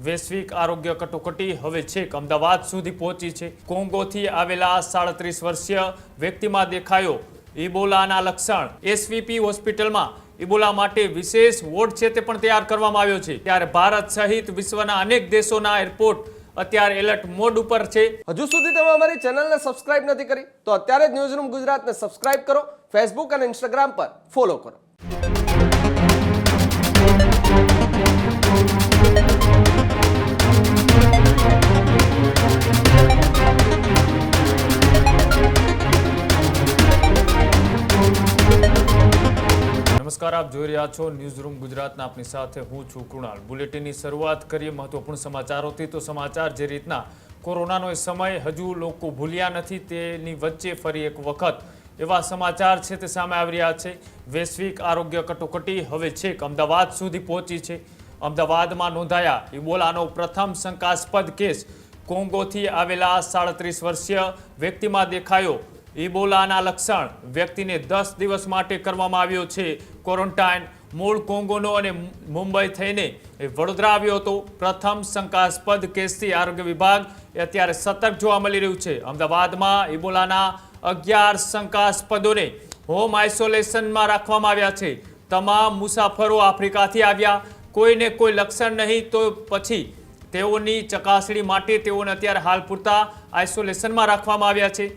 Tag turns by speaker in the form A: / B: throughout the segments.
A: વૈશ્વિક આરોગ્ય કટોકટી હવે છેક અમદાવાદ સુધી પહોંચી છે। કોંગોથી આવેલા 37 વર્ષીય વ્યક્તિમાં દેખાયો ઇબોલાના લક્ષણ। એસવીપી હોસ્પિટલમાં ઇબોલા માટે વિશેષ વોર્ડ છે તે પણ તૈયાર કરવામાં આવ્યો છે। ત્યારે ભારત સહિત વિશ્વના અનેક દેશોના એરપોર્ટ અત્યારે એલર્ટ મોડ ઉપર છે।
B: હજુ સુધી તમે અમારી ચેનલને સબસ્ક્રાઇબ નથી કરી તો અત્યારે જ ન્યૂઝરૂમ ગુજરાતને સબસ્ક્રાઇબ કરો, ફેસબુક અને ઇન્સ્ટાગ્રામ પર ફોલો કરો।
A: નમસ્કાર, આપ જોઈ રહ્યા છો ન્યૂઝરૂમ ગુજરાતના, આપની સાથે હું છું કૃણાલ। બુલેટિનની શરૂઆત કરીએ મહત્વપૂર્ણ સમાચારોથી। તો સમાચાર જે રીતના કોરોનાનો સમય હજુ લોકો ભૂલ્યા નથી તેની વચ્ચે ફરી એક વખત એવા સમાચાર છે તે સામે આવી રહ્યા છે। વૈશ્વિક આરોગ્ય કટોકટી હવે છેક અમદાવાદ સુધી પહોંચી છે। અમદાવાદમાં નોંધાયા ઇબોલાનો પ્રથમ શંકાસ્પદ કેસ। કોંગોથી આવેલા 37 વર્ષીય વ્યક્તિમાં દેખાયો ઇબોલાના લક્ષણ। વ્યક્તિને 10 દિવસ માટે કરવામાં આવ્યો છે ક્વોરન્ટાઇન। મૂળ કોંગોનો અને મુંબઈ થઈને વડોદરા આવ્યો હતો। પ્રથમ શંકાસ્પદ કેસથી આરોગ્ય વિભાગ અત્યારે સતર્ક જોવા મળી રહ્યું છે। અમદાવાદમાં ઇબોલાના 11 શંકાસ્પદોને હોમ આઇસોલેશનમાં રાખવામાં આવ્યા છે। તમામ મુસાફરો આફ્રિકાથી આવ્યા, કોઈને કોઈ લક્ષણ નહીં તો પછી તેઓની ચકાસણી માટે તેઓને અત્યારે હાલ પૂરતા આઇસોલેશનમાં રાખવામાં આવ્યા છે।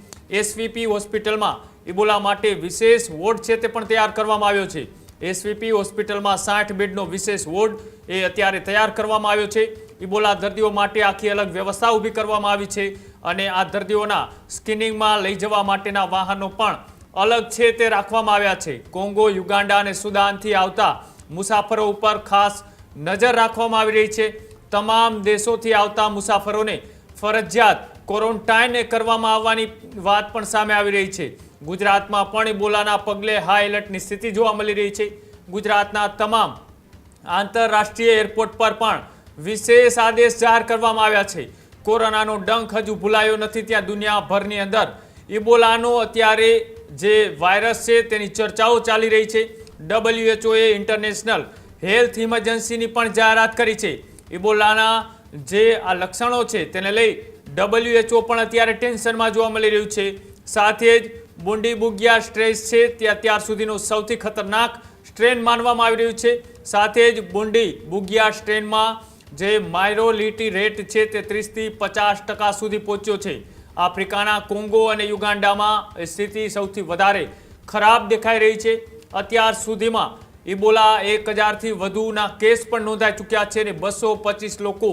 A: એસવીપી હોસ્પિટલમાં ઇબોલા માટે વિશેષ વોર્ડ છે તે પણ તૈયાર કરવામાં આવ્યો છે। એસવીપી હોસ્પિટલમાં 60 બેડનો વિશેષ વોર્ડ એ અત્યારે તૈયાર કરવામાં આવ્યો છે। ઇબોલા દર્દીઓ માટે આખી અલગ વ્યવસ્થા ઊભી કરવામાં આવી છે અને આ દર્દીઓના સ્કેનિંગમાં લઈ જવા માટેના વાહનો પણ અલગ છે તે રાખવામાં આવ્યા છે। કોંગો, યુગાન્ડા અને સુદાનથી આવતા મુસાફરો ઉપર ખાસ નજર રાખવામાં આવી રહી છે। તમામ દેશોથી આવતા મુસાફરોને ફરજિયાત ક્વોરન્ટાઇન કરવામાં આવવાની વાત પણ સામે આવી રહી છે। ગુજરાતમાં પણ ઇબોલાના પગલે હાઈ એલર્ટની સ્થિતિ જોવા મળી રહી છે। ગુજરાતના તમામ આંતરરાષ્ટ્રીય એરપોર્ટ પર પણ વિશેષ આદેશ જાહેર કરવામાં આવ્યા છે। કોરોનાનો ડંખ હજુ ભૂલાયો નથી, ત્યાં દુનિયાભરની અંદર ઇબોલાનો અત્યારે જે વાયરસ છે તેની ચર્ચાઓ ચાલી રહી છે। WHO ઇન્ટરનેશનલ હેલ્થ ઇમરજન્સીની પણ જાહેરાત કરી છે। ઇબોલાના જે આ લક્ષણો છે તેને લઈ WHO પણ અત્યારે ટેન્શનમાં જોવા મળી રહ્યું છે। સાથે જ બુંડીબુગિયા સ્ટ્રેસ છે તે અત્યાર સુધીનો સૌથી ખતરનાક સ્ટ્રેન માનવામાં આવી રહ્યું છે। સાથે જ બુંડીબુગિયા સ્ટ્રેનમાં જે માઇરોલિટી રેટ છે તે 30 થી 50% સુધી પહોંચ્યો છે। આફ્રિકાના કોંગો અને યુગાન્ડામાં સ્થિતિ સૌથી વધારે ખરાબ દેખાઈ રહી છે। અત્યાર સુધીમાં ઇબોલા 1000થી વધુના કેસ પણ નોંધાઈ ચૂક્યા છે અને 225 લોકો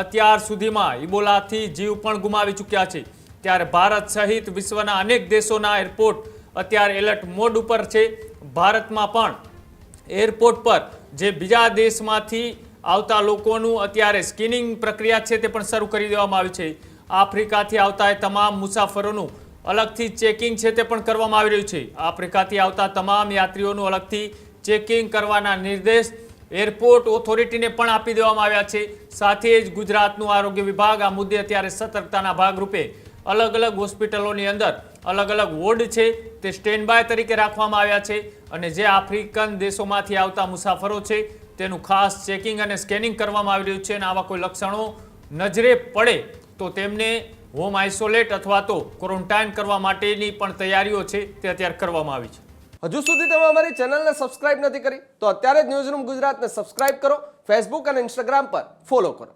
A: અત્યાર સુધીમાં ઇબોલાથી જીવ પણ ગુમાવી ચૂક્યા છે। ત્યારે ભારત સહિત વિશ્વના અનેક દેશોના એરપોર્ટ અત્યારે એલર્ટ મોડ ઉપર છે। ભારતમાં પણ એરપોર્ટ પર જે બીજા દેશમાંથી આવતા લોકોનું અત્યારે સ્કેનિંગ પ્રક્રિયા છે તે પણ શરૂ કરી દેવામાં આવી છે। આફ્રિકાથી આવતા તમામ મુસાફરોનું અલગથી ચેકિંગ છે તે પણ કરવામાં આવી રહ્યું છે। આફ્રિકાથી આવતા તમામ યાત્રીઓનું અલગથી ચેકિંગ કરવાના નિર્દેશ એરપોર્ટ ઓથોરિટીને પણ આપી દેવામાં આવ્યા છે। સાથે જ ગુજરાતનું આરોગ્ય વિભાગ આ મુદ્દે અત્યારે સતર્કતાના ભાગરૂપે અલગ અલગ હોસ્પિટલોની અંદર અલગ અલગ વોર્ડ છે તે સ્ટેન્ડ બાય તરીકે રાખવામાં આવ્યા છે અને જે આફ્રિકન દેશોમાંથી આવતા મુસાફરો છે તેનું ખાસ ચેકિંગ અને સ્કેનિંગ કરવામાં આવી રહ્યું છે અને આવા કોઈ લક્ષણો નજરે પડે તો તેમને હોમ આઇસોલેટ અથવા તો ક્વોરન્ટાઇન કરવા માટેની પણ તૈયારીઓ છે તે અત્યારે કરવામાં આવી છે।
B: હજુ સુધી તમે અમારી ચેનલને સબસ્ક્રાઇબ નથી કરી તો અત્યારે જ ન્યૂઝરૂમ ગુજરાતને સબસ્ક્રાઇબ કરો, ફેસબુક અને ઇન્સ્ટાગ્રામ પર ફોલો કરો।